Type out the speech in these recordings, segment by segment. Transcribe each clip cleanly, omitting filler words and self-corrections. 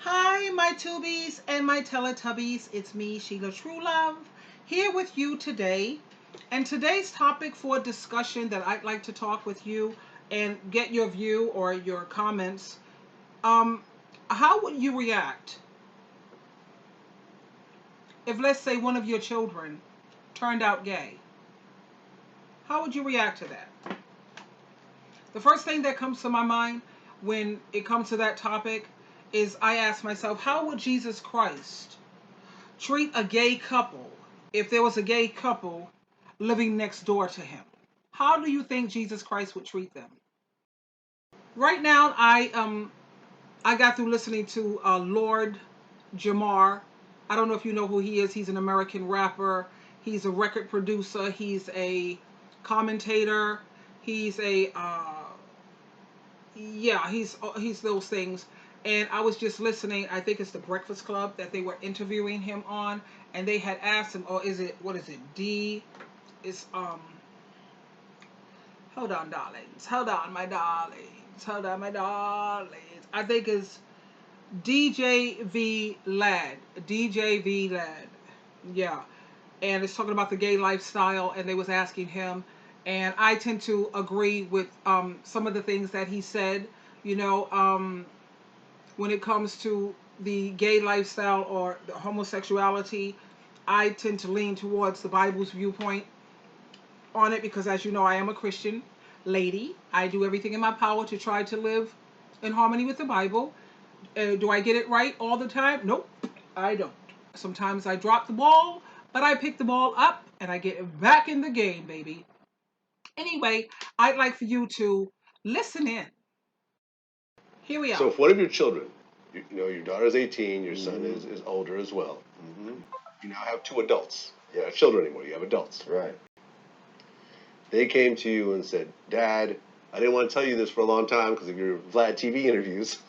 Hi, my Tubies and my Teletubbies. It's me, Sheila Truelove, here with you today. And today's topic for discussion that I'd like to talk with you and get your view or your comments. Um, how would you react if, let's say, one of your children turned out gay? How would you react to that? The first thing that comes to my mind when it comes to that topic is I ask myself, how would Jesus Christ treat a gay couple if there was a gay couple living next door to him? How do you think Jesus Christ would treat them? Right now, I got through listening to Lord Jamar. I don't know if you know who he is. He's an American rapper. He's a record producer. He's a commentator. He's a yeah, he's those things. And I was just listening. I think it's the Breakfast Club that they were interviewing him on, and they had asked him, "Oh, is it what is it? D? It's Hold on, darlings. Hold on, my darlings. Hold on, my darlings. I think it's DJV Lad. DJV Lad. Yeah, and it's talking about the gay lifestyle, and they was asking him, and I tend to agree with some of the things that he said. You know, when it comes to the gay lifestyle or the homosexuality, I tend to lean towards the Bible's viewpoint on it because, as you know, I am a Christian lady. I do everything in my power to try to live in harmony with the Bible. Do I get it right all the time? Nope, I don't. Sometimes I drop the ball, but I pick the ball up and I get back in the game, baby. Anyway, I'd like for you to listen in. Here we So are. if one of your children, your daughter's 18, your son is older as well. You now have two adults. You don't have children anymore. You have adults. Right. They came to you and said, "Dad, I didn't want to tell you this for a long time because of your Vlad TV interviews."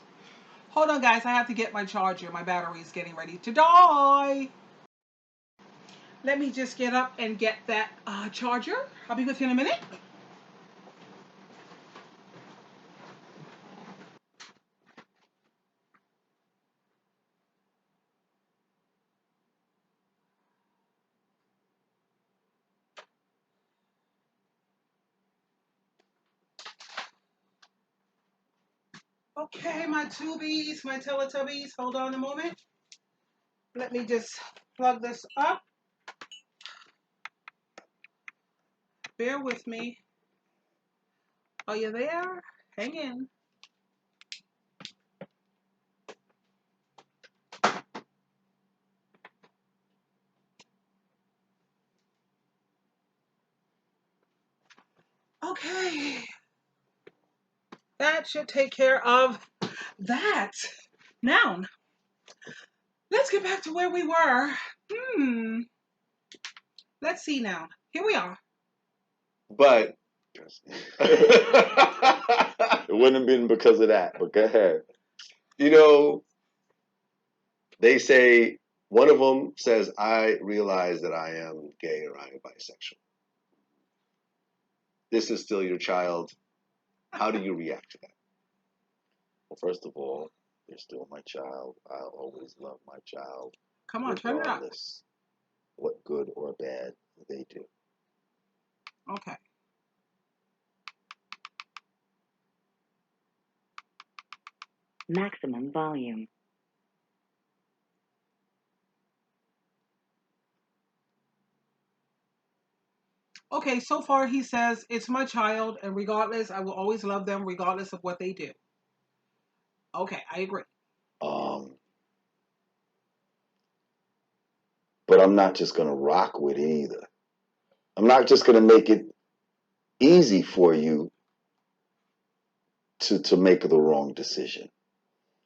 Hold on, guys. I have to get my charger. My battery is getting ready to die. Let me just get up and get that charger. I'll be with you in a minute. Okay, my tubies, my Teletubbies. Hold on a moment. Let me just plug this up. Bear with me. Are you there? Hang in. Okay. That should take care of that. Now, let's get back to where we were. Hmm. Let's see now. Here we are. But It wouldn't have been because of that, but go ahead. you know, they say one of them says, "I realize that I am gay or I am bisexual." This is still your child. How do you react to that? Well, first of all, they're still my child. I'll always love my child, Come on, turn it up. regardless what good or bad they do. Okay. Maximum volume. Okay, so far he says, it's my child, and regardless, I will always love them regardless of what they do. Okay, I agree. Um, but I'm not just gonna rock with it either. I'm not just gonna make it easy for you to make the wrong decision.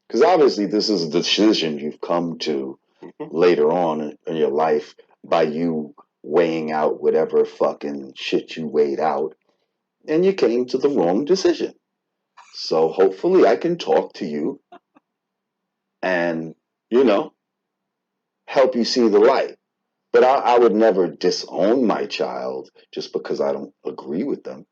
Because obviously, this is a decision you've come to later on in your life by you weighing out whatever fucking shit you weighed out, and you came to the wrong decision. So hopefully, I can talk to you and, you know, help you see the light. But I would never disown my child just because I don't agree with them.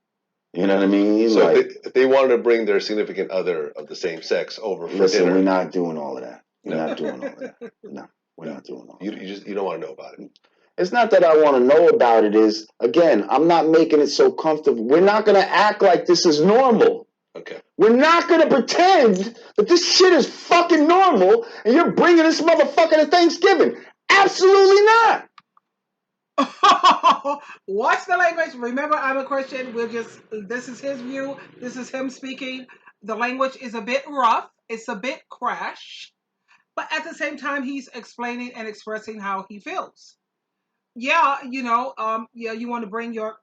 You know what I mean? So Like, if they wanted to bring their significant other of the same sex over for listen, we're dinner, not doing all of that. We're not doing all of that. No, we're No. not doing all You that. you don't want to know about it. It's not that I want to know about it. Is again, I'm not making it so comfortable. We're not going to act like this is normal. Okay. We're not going to pretend that this shit is fucking normal and you're bringing this motherfucker to Thanksgiving. Absolutely not. Watch the language. Remember, I'm a Christian. This is his view. This is him speaking. The language is a bit rough. It's a bit crash. But at the same time, he's explaining and expressing how he feels. Yeah, yeah, you want to bring your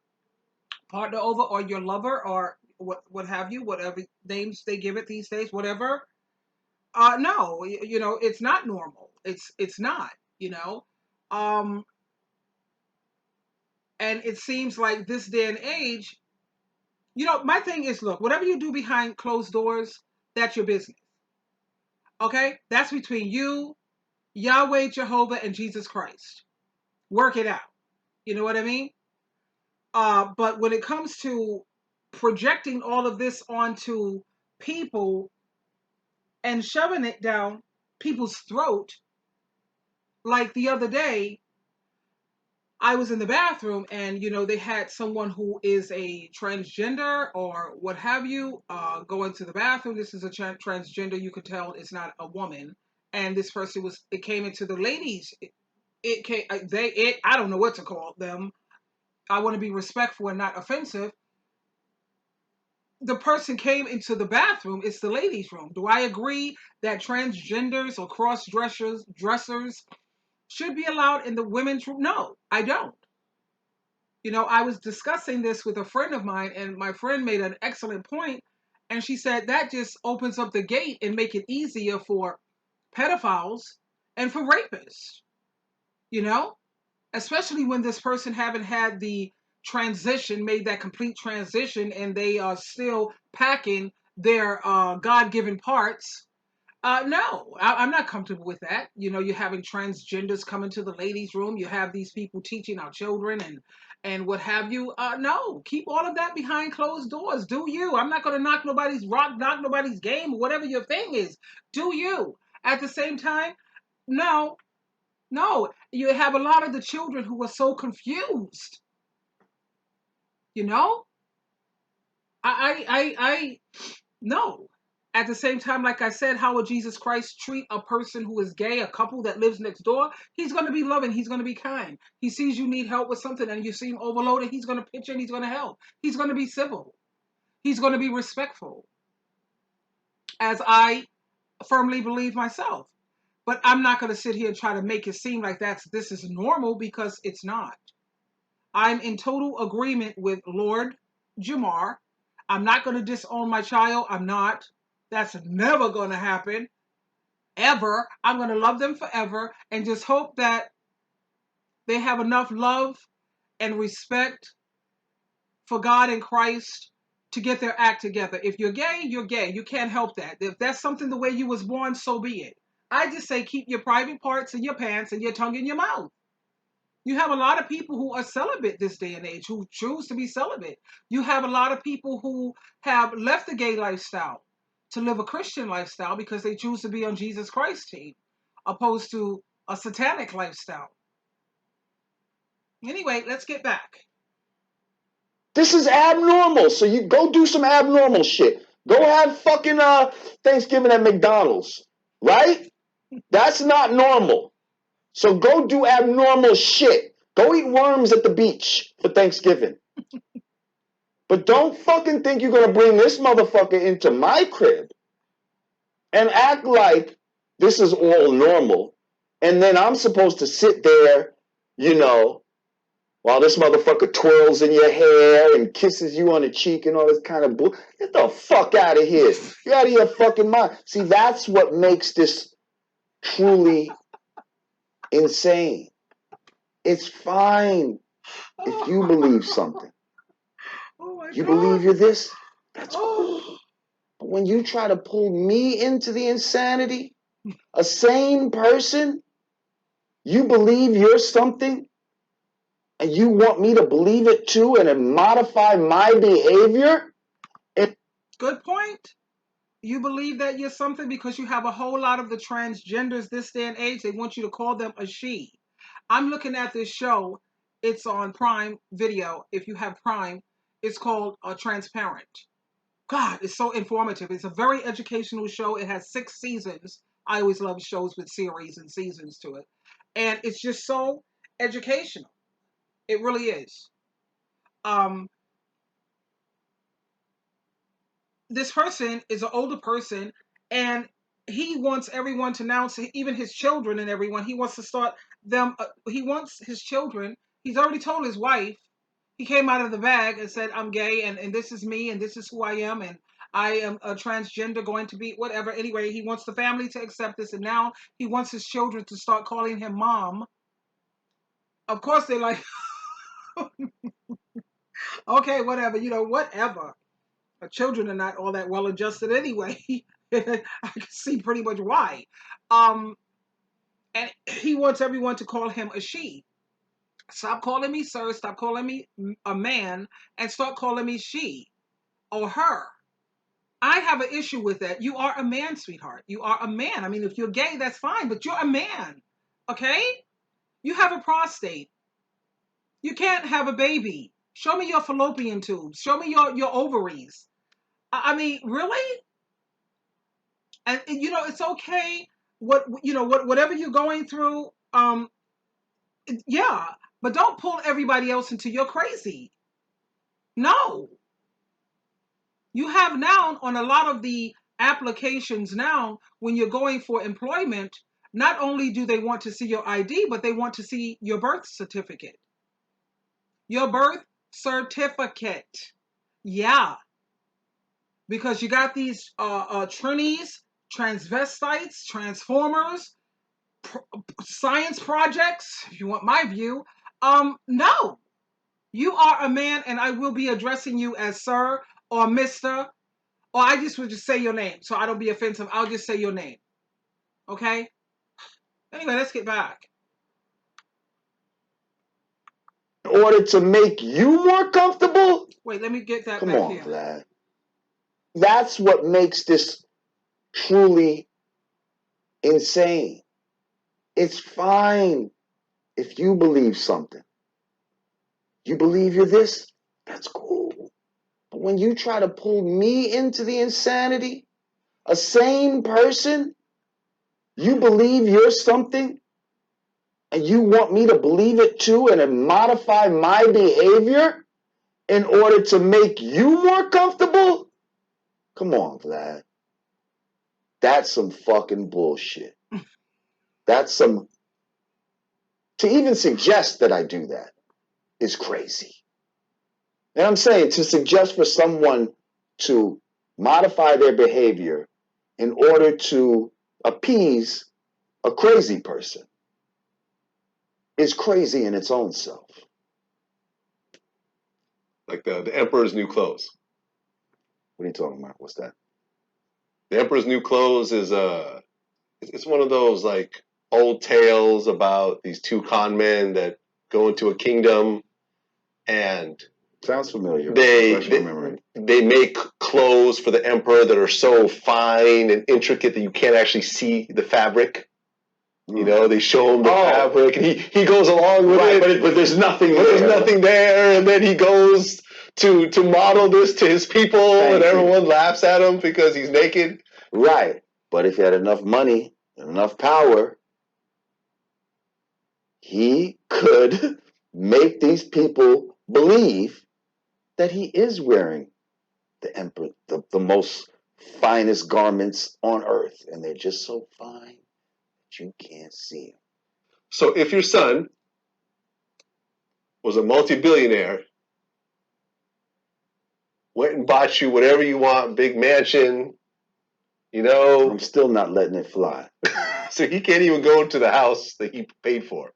partner over or your lover or what have you, whatever names they give it these days, whatever. No, it's not normal. It's not, you know. Um, and it seems like this day and age, my thing is, look, whatever you do behind closed doors, that's your business. Okay? That's between you, Yahweh, Jehovah, and Jesus Christ. Work it out. You know what I mean? But when it comes to projecting all of this onto people and shoving it down people's throat, like the other day, I was in the bathroom and they had someone who is a transgender or what have you go into the bathroom. This is a transgender. You could tell it's not a woman. And this person it came into the ladies. It came I don't know what to call them. I want to be respectful and not offensive. The person came into the bathroom. It's the ladies' room. Do I agree that transgenders or cross dressers should be allowed in the women's room? No, I don't. I was discussing this with a friend of mine, and my friend made an excellent point, and she said that just opens up the gate and make it easier for pedophiles and for rapists, you know, especially when this person haven't had the made that complete transition, and they are still packing their God-given parts. No, I'm not comfortable with that. You're having transgenders come into the ladies' room. You have these people teaching our children and what have you. No, keep all of that behind closed doors. Do you? I'm not going to knock nobody's game, or whatever your thing is. Do you? At the same time, no, no. You have a lot of the children who are so confused. You know, I no. At the same time, like I said, how would Jesus Christ treat a person who is gay, a couple that lives next door? He's going to be loving. He's going to be kind. He sees you need help with something and you seem overloaded. He's going to pitch in. He's going to help. He's going to be civil. He's going to be respectful, as I firmly believe myself. But I'm not going to sit here and try to make it seem like this is normal, because it's not. I'm in total agreement with Lord Jamar. I'm not going to disown my child. I'm not. That's never going to happen. Ever. I'm going to love them forever and just hope that they have enough love and respect for God and Christ to get their act together. If you're gay, you're gay. You can't help that. If that's something the way you was born, so be it. I just say keep your private parts in your pants and your tongue in your mouth. You have a lot of people who are celibate this day and age, who choose to be celibate. You have a lot of people who have left the gay lifestyle to live a Christian lifestyle because they choose to be on Jesus Christ's team, opposed to a satanic lifestyle. Anyway, let's get back. This is abnormal. So you go do some abnormal shit. Go have fucking Thanksgiving at McDonald's, right? That's not normal. So go do abnormal shit. Go eat worms at the beach for Thanksgiving. But don't fucking think you're gonna bring this motherfucker into my crib and act like this is all normal. And then I'm supposed to sit there, while this motherfucker twirls in your hair and kisses you on the cheek and all this kind of bull. Get the fuck out of here. You're out of your fucking mind. See, that's what makes this truly insane. It's fine if you believe something. You believe you're this? That's cool. But when you try to pull me into the insanity, a sane person, you believe you're something, and you want me to believe it too and then modify my behavior? Good point. You believe that you're something because you have a whole lot of the transgenders this day and age. They want you to call them a she. I'm looking at this show. It's on Prime Video. If you have Prime, it's called Transparent. God, it's so informative. It's a very educational show. It has 6 seasons. I always love shows with series and seasons to it. And it's just so educational. It really is. Um, this person is an older person, and he wants everyone to now, even his children and everyone, he wants to start them, he wants his children, he's already told his wife, he came out of the bag and said, I'm gay, and this is me, and this is who I am, and I am a transgender, going to be whatever. Anyway, he wants the family to accept this, and now he wants his children to start calling him mom. Of course, they're like, okay, whatever, whatever. Children are not all that well adjusted anyway. I can see pretty much why. And he wants everyone to call him a she. Stop calling me sir, stop calling me a man, and start calling me she or her. I have an issue with that. You are a man, sweetheart. You are a man. I mean, if you're gay, that's fine, but you're a man. Okay? You have a prostate. You can't have a baby. Show me your fallopian tubes. Show me your ovaries. I mean, really? And it's okay. Whatever you're going through, yeah, but don't pull everybody else into your crazy. No. You have now on a lot of the applications now, when you're going for employment, not only do they want to see your ID, but they want to see your birth certificate. Your birth certificate. Yeah. Because you got these trannies, transvestites, transformers, science projects, if you want my view. No. You are a man, and I will be addressing you as sir or Mr. Or I just would just say your name, so I don't be offensive. I'll just say your name. Okay? Anyway, let's get back. In order to make you more comfortable? Wait, let me get that Come back on, here. Vlad. That's what makes this truly insane. It's fine if you believe something. You believe you're this? That's cool. But when you try to pull me into the insanity, a sane person, you believe you're something, and you want me to believe it too and then modify my behavior in order to make you more comfortable? Come on, Vlad. That's some fucking bullshit. That's some... To even suggest that I do that is crazy. And I'm saying to suggest for someone to modify their behavior in order to appease a crazy person is crazy in its own self. Like the Emperor's New Clothes. What are you talking about? What's that? The Emperor's New Clothes is it's one of those like old tales about these 2 con men that go into a kingdom, and Sounds familiar. they make clothes for the emperor that are so fine and intricate that you can't actually see the fabric. You know, they show him the fabric, and he goes along with it. But there's nothing there. There's nothing there, and then he goes to model this to his people, and everyone laughs at him because he's naked. Right. But if he had enough money and enough power, he could make these people believe that he is wearing the emperor, the most finest garments on earth, and they're just so fine that you can't see them. So if your son was a multi-billionaire, went and bought you whatever you want, big mansion, I'm still not letting it fly. So he can't even go to the house that he paid for.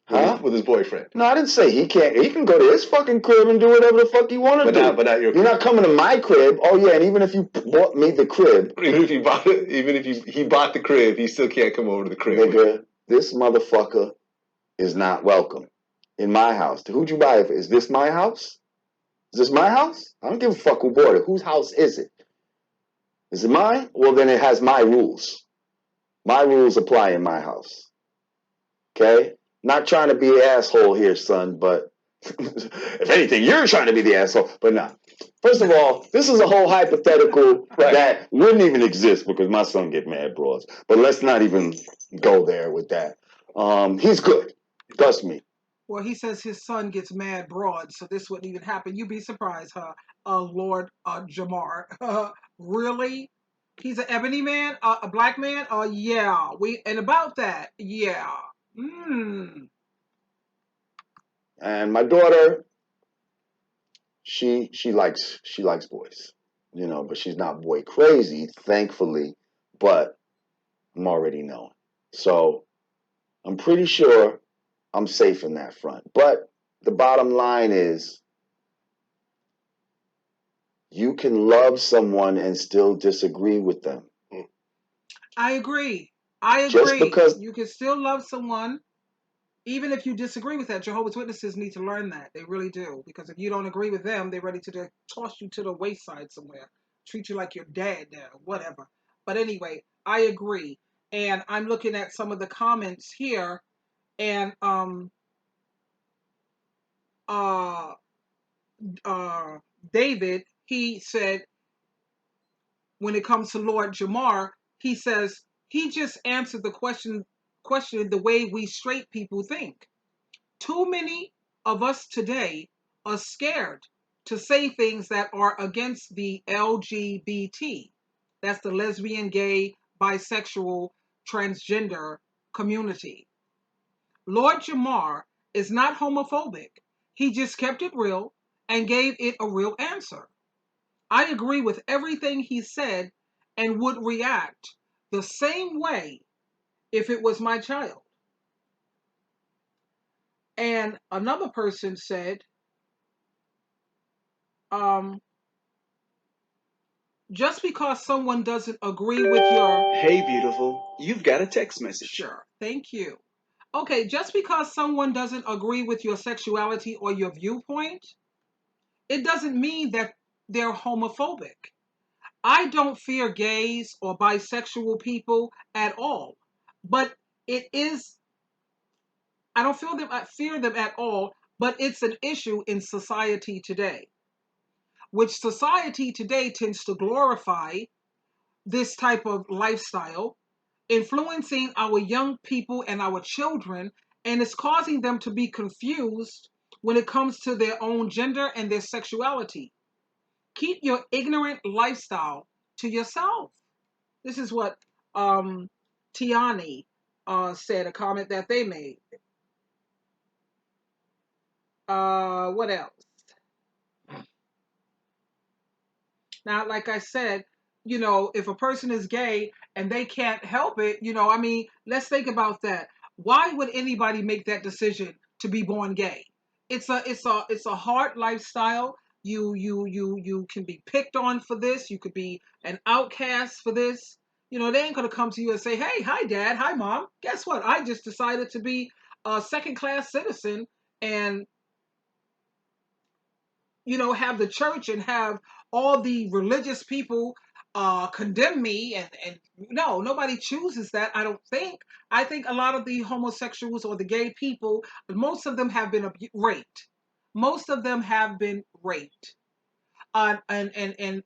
With his boyfriend. No, I didn't say he can't. He can go to his fucking crib and do whatever the fuck he want to do. But not your crib. You're not coming to my crib. Oh yeah, and even if you bought me the crib, even if he bought the crib, he still can't come over to the crib. Nigga, this motherfucker is not welcome in my house. Who'd you buy it for? Is this my house? Is this my house? I don't give a fuck who bought it. Whose house is it? Is it mine? Well, then it has my rules. My rules apply in my house. Okay? Not trying to be an asshole here, son, but if anything, you're trying to be the asshole. But nah. First of all, this is a whole hypothetical that wouldn't even exist because my son get mad broads. But let's not even go there with that. He's good. Trust me. Well, he says his son gets mad broad, so this wouldn't even happen. You'd be surprised, huh? Lord Jamar. Really? He's an ebony man, a black man. Yeah. And about that, yeah. Hmm. And my daughter, she likes boys, but she's not boy crazy, thankfully. But I'm already knowing, so I'm pretty sure I'm safe in that front. But the bottom line is, you can love someone and still disagree with them. I agree. I agree. Just because you can still love someone, even if you disagree with that. Jehovah's Witnesses need to learn that. They really do. Because if you don't agree with them, they're ready to toss you to the wayside somewhere. Treat you like your dad now, whatever. But anyway, I agree. And I'm looking at some of the comments here, and uh David, he said, when it comes to Lord Jamar, he says he just answered the question the way we straight people think. Too many of us today are scared to say things that are against the LGBT. That's the lesbian, gay, bisexual, transgender community. Lord Jamar is not homophobic. He just kept it real and gave it a real answer. I agree with everything he said and would react the same way if it was my child. And another person said, just because someone doesn't agree with your... Hey, beautiful, you've got a text message. Sure, thank you. Okay, just because someone doesn't agree with your sexuality or your viewpoint, it doesn't mean that they're homophobic. I don't fear gays or bisexual people at all, but it is, I don't feel them, I fear them at all, but it's an issue in society today, which society today tends to glorify this type of lifestyle, influencing our young people and our children, and it's causing them to be confused when it comes to their own gender and their sexuality. Keep your ignorant lifestyle to yourself. This is what Tiani said, a comment that they made. What else? Now, like I said, if a person is gay and they can't help it, I mean, let's think about that. Why would anybody make that decision to be born gay? It's a hard lifestyle. You can be picked on for this. You could be an outcast for this. They ain't gonna come to you and say, "Hey, hi, Dad, hi, Mom. Guess what? I just decided to be a second-class citizen and have the church and have all the religious people condemn me, and no, nobody chooses that. I don't think. I think a lot of the homosexuals or the gay people, most of them have been raped. Most of them have been raped, and a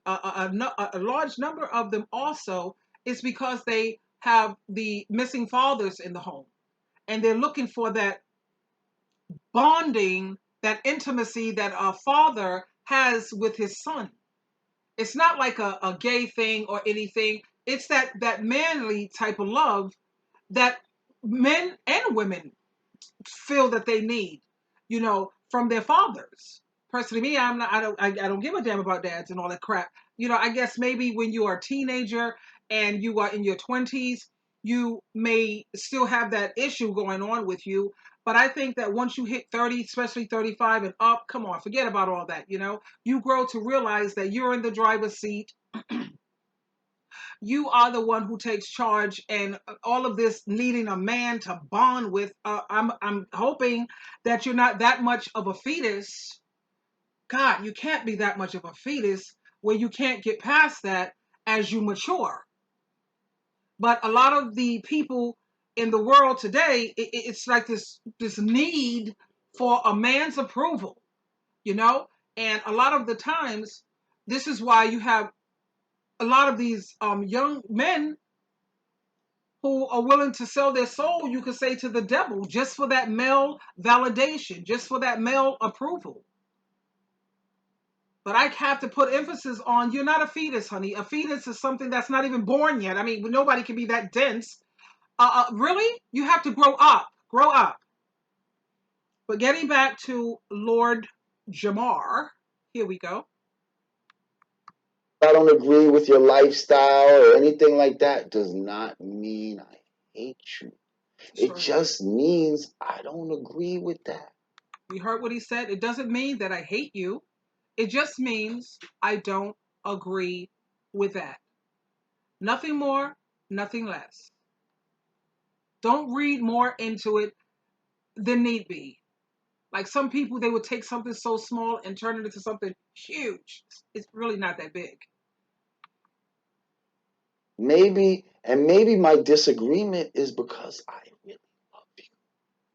large number of them also is because they have the missing fathers in the home, and they're looking for that bonding, that intimacy that a father has with his son. It's not like a gay thing or anything. It's that manly type of love that men and women feel that they need, from their fathers. Personally, me, I don't give a damn about dads and all that crap. I guess maybe when you are a teenager and you are in your 20s, you may still have that issue going on with you. But I think that once you hit 30, especially 35 and up, come on, forget about all that. You grow to realize that you're in the driver's seat. You are the one who takes charge, and all of this needing a man to bond with. I'm hoping that you're not that much of a fetus. God, you can't be that much of a fetus where you can't get past that as you mature. But a lot of the people in the world today, it's like this need for a man's approval, you know? And a lot of the times, this is why you have a lot of these young men who are willing to sell their soul, you could say, to the devil just for that male validation, just for that male approval. But I have to put emphasis on, you're not a fetus, honey. A fetus is something that's not even born yet. I mean, nobody can be that dense. Really? You have to grow up. Grow up. But getting back to Lord Jamar, here we go. I don't agree with your lifestyle or anything like that does not mean I hate you. It Sure. just means I don't agree with that. We heard what he said. It doesn't mean that I hate you. It just means I don't agree with that. Nothing more, nothing less. Don't read more into it than need be. Like some people, they would take something so small and turn it into something huge. It's really not that big. Maybe my disagreement is because I really love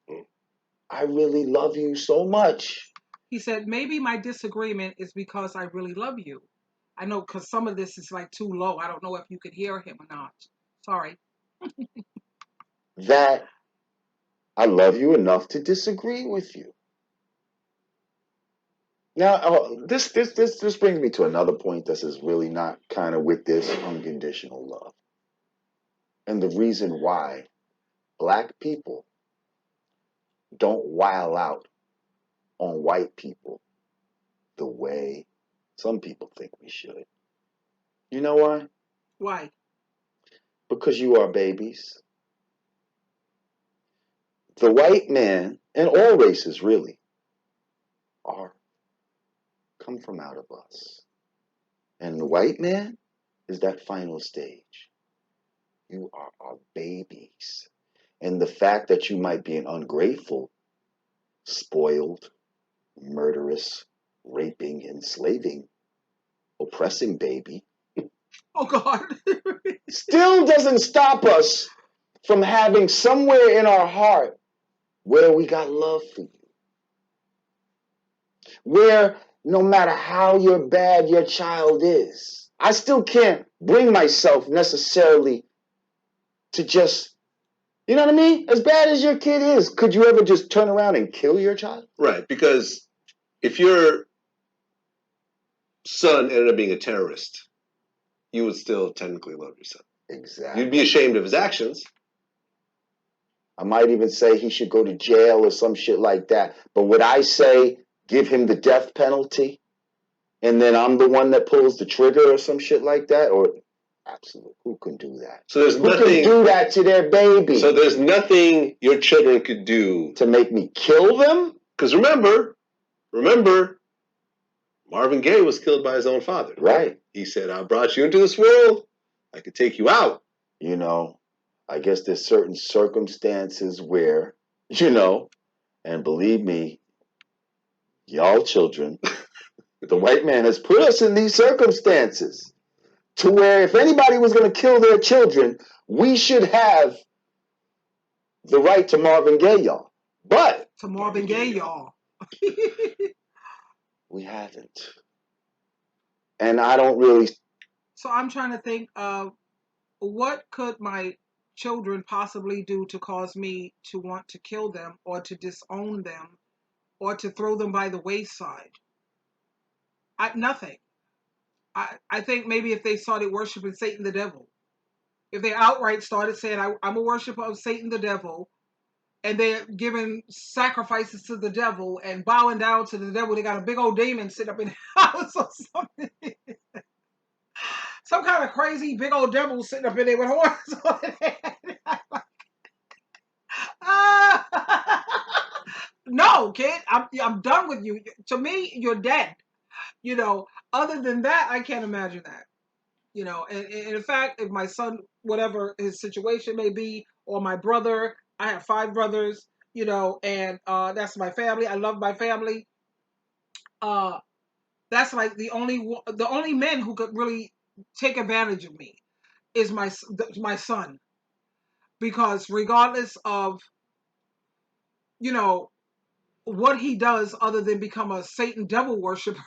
you. I really love you so much. He said, maybe my disagreement is because I really love you. I know because some of this is like too low. I don't know if you could hear him or not. Sorry. That I love you enough to disagree with you. Now, this brings me to another point that is really not kind of with this unconditional love. And the reason why black people don't wild out on white people the way some people think we should. You know why? Why? Because you are babies. The white man, and all races really, come from out of us. And the white man is that final stage. You are our babies. And the fact that you might be an ungrateful, spoiled, murderous, raping, enslaving, oppressing baby Oh, God. still doesn't stop us from having somewhere in our heart where we got love for you. Where no matter how bad your child is, I still can't bring myself necessarily to just, you know what I mean? As bad as your kid is, could you ever just turn around and kill your child? Right, because if your son ended up being a terrorist, you would still technically love your son. Exactly. You'd be ashamed of his actions. I might even say he should go to jail or some shit like that. But would I say give him the death penalty and then I'm the one that pulls the trigger or some shit like that? Or absolutely, who can do that? So there's Who nothing can do that to their baby? So there's nothing your children could do to make me kill them? Because remember, Marvin Gaye was killed by his own father. Right. He said, I brought you into this world. I could take you out. You know, I guess there's certain circumstances where, you know, and believe me, y'all children, the white man has put us in these circumstances to where if anybody was going to kill their children, we should have the right to Marvin Gaye, y'all. But to Marvin Gaye, y'all. We haven't. And I don't really. So I'm trying to think of what could my children possibly do to cause me to want to kill them or to disown them or to throw them by the wayside. Nothing. I think maybe if they started worshiping Satan the devil, if they outright started saying, I'm a worshiper of Satan the devil, and they're giving sacrifices to the devil and bowing down to the devil, they got a big old demon sitting up in the house or something. Some kind of crazy big old devil sitting up in there with horns on it. No, kid, I'm done with you. To me, you're dead. You know, other than that, I can't imagine that. You know, and in fact, if my son, whatever his situation may be, or my brother, I have 5 brothers, you know, and that's my family. I love my family. That's like the only men who could really take advantage of me is my son, because regardless of, you know, what he does other than become a Satan devil worshiper,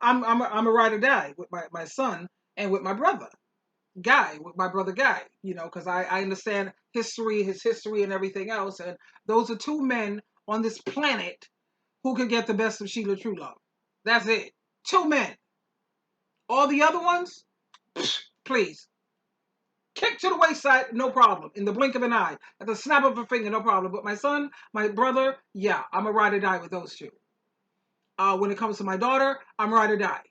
I'm a ride or die with my son and with my brother Guy, with my brother Guy, you know, because I understand his history and everything else, and those are two men on this planet who can get the best of Sheila Trulove. That's it. Two men. All the other ones, please. Kick to the wayside, no problem. In the blink of an eye. At the snap of a finger, no problem. But my son, my brother, yeah, I'm a ride or die with those two. When it comes to my daughter, I'm ride or die.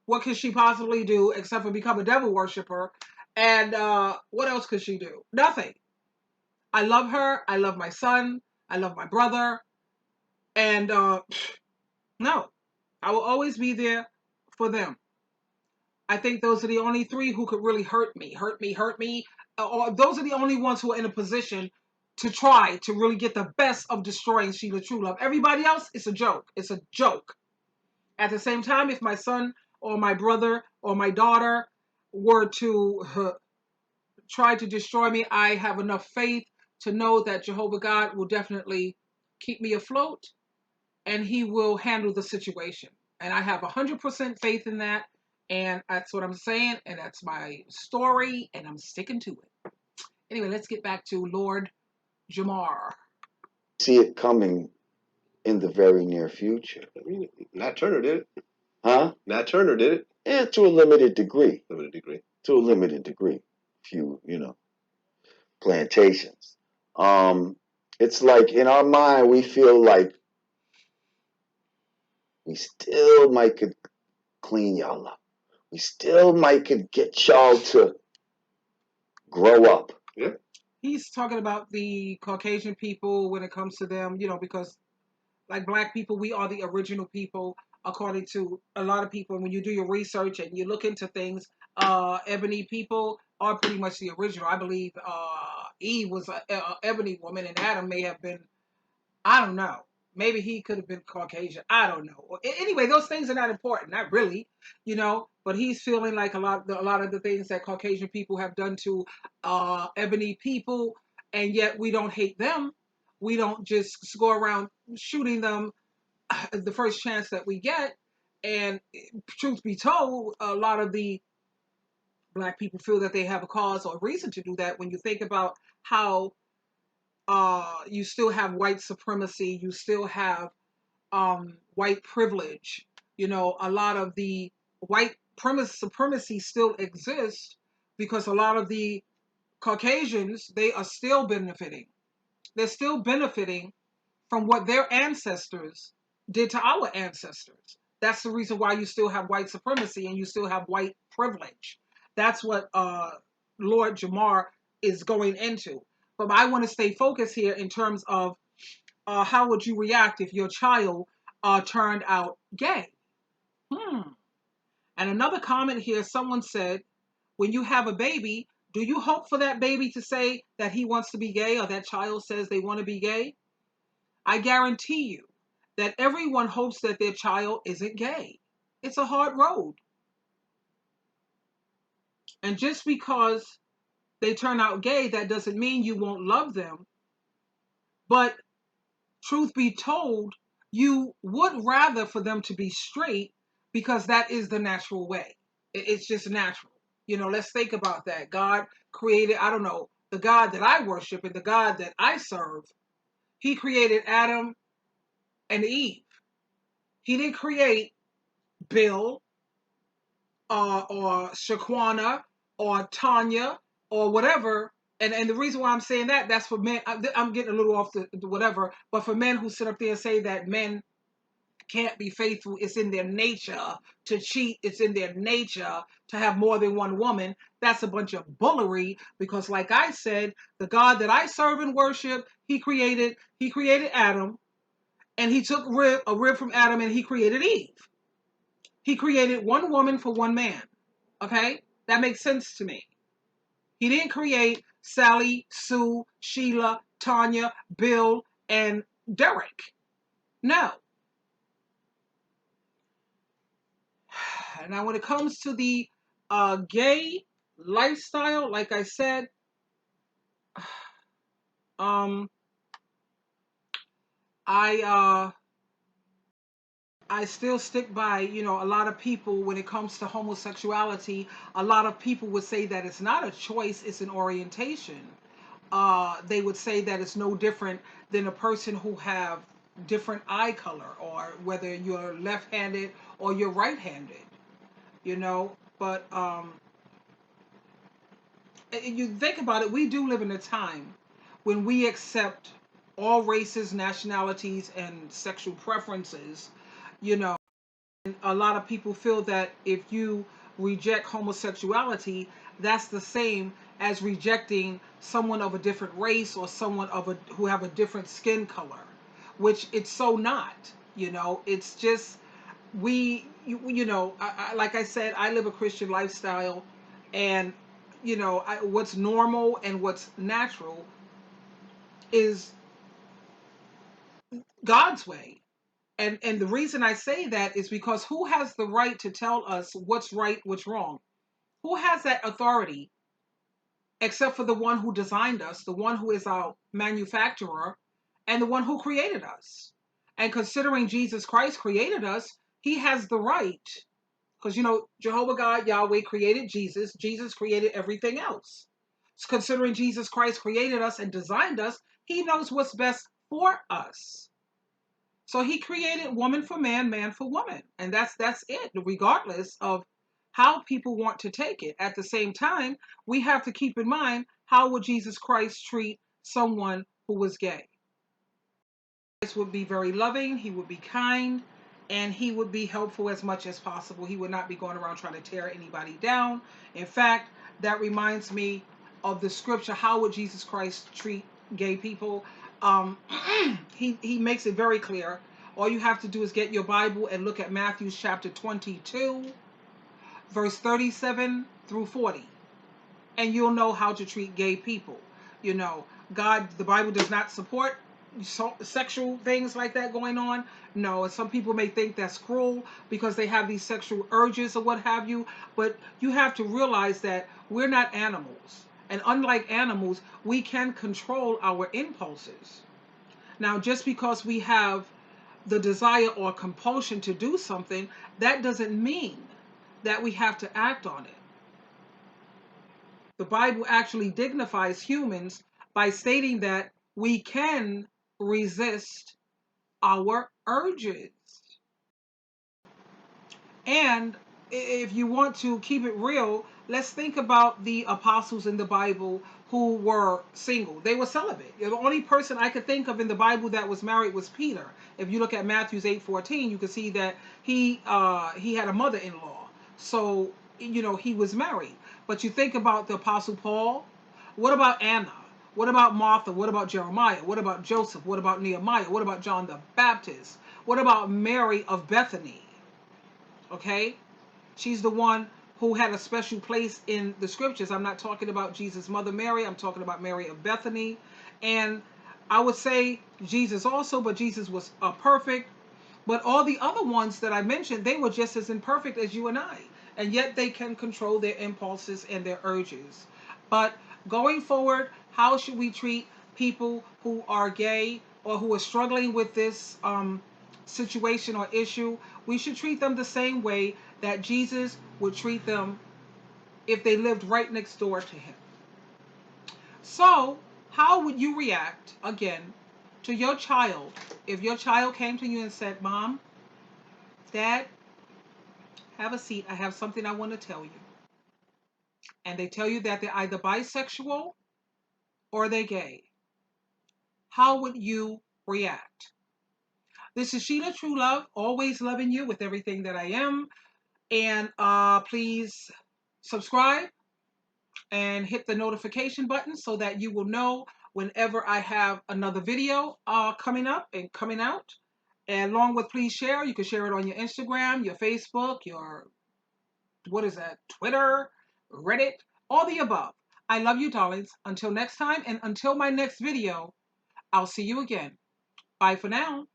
What could she possibly do except for become a devil worshiper? And what else could she do? Nothing. I love her. I love my son. I love my brother. And no, I will always be there for them. I think those are the only three who could really hurt me, hurt me. Or those are the only ones who are in a position to try to really get the best of destroying Sheila Trulove. Everybody else, it's a joke. It's a joke. At the same time, if my son or my brother or my daughter were to try to destroy me, I have enough faith to know that Jehovah God will definitely keep me afloat and he will handle the situation. And I have 100% faith in that. And that's what I'm saying. And that's my story. And I'm sticking to it. Anyway, let's get back to Lord Jamar. See it coming in the very near future. I mean, Nat Turner did it. Huh? Nat Turner did it. Yeah, to a limited degree. Limited degree. To a limited degree. Few, plantations. It's like in our mind we feel like we still might could clean y'all up. We still might could get y'all to grow up. Yeah. He's talking about the Caucasian people when it comes to them, because like black people, we are the original people, according to a lot of people. When you do your research and you look into things, ebony people are pretty much the original. I believe Eve was a ebony woman, and Adam may have been, I don't know. Maybe he could have been Caucasian. I don't know. Anyway, those things are not important. Not really, But he's feeling like a lot of the things that Caucasian people have done to ebony people, and yet we don't hate them. We don't just go around shooting them the first chance that we get. And truth be told, a lot of the black people feel that they have a cause or a reason to do that. When you think about how you still have white supremacy, you still have white privilege. A lot of the white supremacy still exists because a lot of the Caucasians, they are still benefiting. They're still benefiting from what their ancestors did to our ancestors. That's the reason why you still have white supremacy and you still have white privilege. That's what Lord Jamar is going into. But I want to stay focused here in terms of how would you react if your child turned out gay? And another comment here, someone said, when you have a baby, do you hope for that baby to say that he wants to be gay, or that child says they want to be gay? I guarantee you that everyone hopes that their child isn't gay. It's a hard road. And just because they turn out gay, that doesn't mean you won't love them. But truth be told, you would rather for them to be straight because that is the natural way. It's just natural. Let's think about that. God created, I don't know, the God that I worship and the God that I serve, he created Adam and Eve. He didn't create Bill or Shaquana or Tanya or whatever. And the reason why I'm saying that's for men. I'm getting a little off the whatever, but for men who sit up there and say that men can't be faithful, it's in their nature to cheat, it's in their nature to have more than one woman. That's a bunch of bullery, because like I said, the God that I serve and worship, he created Adam, and he took a rib from Adam and he created Eve. He created one woman for one man. Okay? That makes sense to me. He didn't create Sally, Sue, Sheila, Tanya, Bill, and Derek. No. Now, when it comes to the gay lifestyle, like I said, um, I I still stick by, a lot of people when it comes to homosexuality, a lot of people would say that it's not a choice, it's an orientation. They would say that it's no different than a person who have different eye color, or whether you're left-handed or you're right-handed, But you think about it, we do live in a time when we accept all races, nationalities, and sexual preferences, you know. A lot of people feel that if you reject homosexuality, that's the same as rejecting someone of a different race or someone who have a different skin color, which it's so not. It's just like I said, I live a Christian lifestyle, and what's normal and what's natural is God's way. And the reason I say that is because who has the right to tell us what's right, what's wrong? Who has that authority except for the one who designed us, the one who is our manufacturer, and the one who created us? And considering Jesus Christ created us, he has the right, because Jehovah God, Yahweh created Jesus. Jesus created everything else. So considering Jesus Christ created us and designed us, he knows what's best for us. So he created woman for man, man for woman. And that's it, regardless of how people want to take it. At the same time, we have to keep in mind, how would Jesus Christ treat someone who was gay? Christ would be very loving, he would be kind, and he would be helpful as much as possible. He would not be going around trying to tear anybody down. In fact, that reminds me of the scripture, how would Jesus Christ treat gay people? He makes it very clear. All you have to do is get your Bible and look at Matthew chapter 22, verse 37 through 40, and you'll know how to treat gay people. The Bible does not support sexual things like that going on. No, and some people may think that's cruel because they have these sexual urges or what have you, but you have to realize that we're not animals. And unlike animals, we can control our impulses. Now, just because we have the desire or compulsion to do something, that doesn't mean that we have to act on it. The Bible actually dignifies humans by stating that we can resist our urges. And if you want to keep it real, let's think about the apostles in the Bible who were single. They were celibate. The only person I could think of in the Bible that was married was Peter. If you look at Matthew 8:14, you can see that he had a mother-in-law. So, he was married. But you think about the apostle Paul. What about Anna? What about Martha? What about Jeremiah? What about Joseph? What about Nehemiah? What about John the Baptist? What about Mary of Bethany? Okay? She's the one who had a special place in the scriptures. I'm not talking about Jesus' mother Mary. I'm talking about Mary of Bethany. And I would say Jesus also, but Jesus was perfect. But all the other ones that I mentioned, they were just as imperfect as you and I. And yet they can control their impulses and their urges. But going forward, how should we treat people who are gay or who are struggling with this situation or issue? We should treat them the same way that Jesus would treat them if they lived right next door to him. So, how would you react, again, to your child if your child came to you and said, Mom, Dad, have a seat, I have something I want to tell you. And they tell you that they're either bisexual or they're gay. How would you react? This is Sheila True Love, always loving you with everything that I am. And please subscribe and hit the notification button so that you will know whenever I have another video coming up and coming out. And along with, please share. You can share it on your Instagram, your Facebook, your, Twitter, Reddit, all the above. I love you, darlings. Until next time, and until my next video, I'll see you again. Bye for now.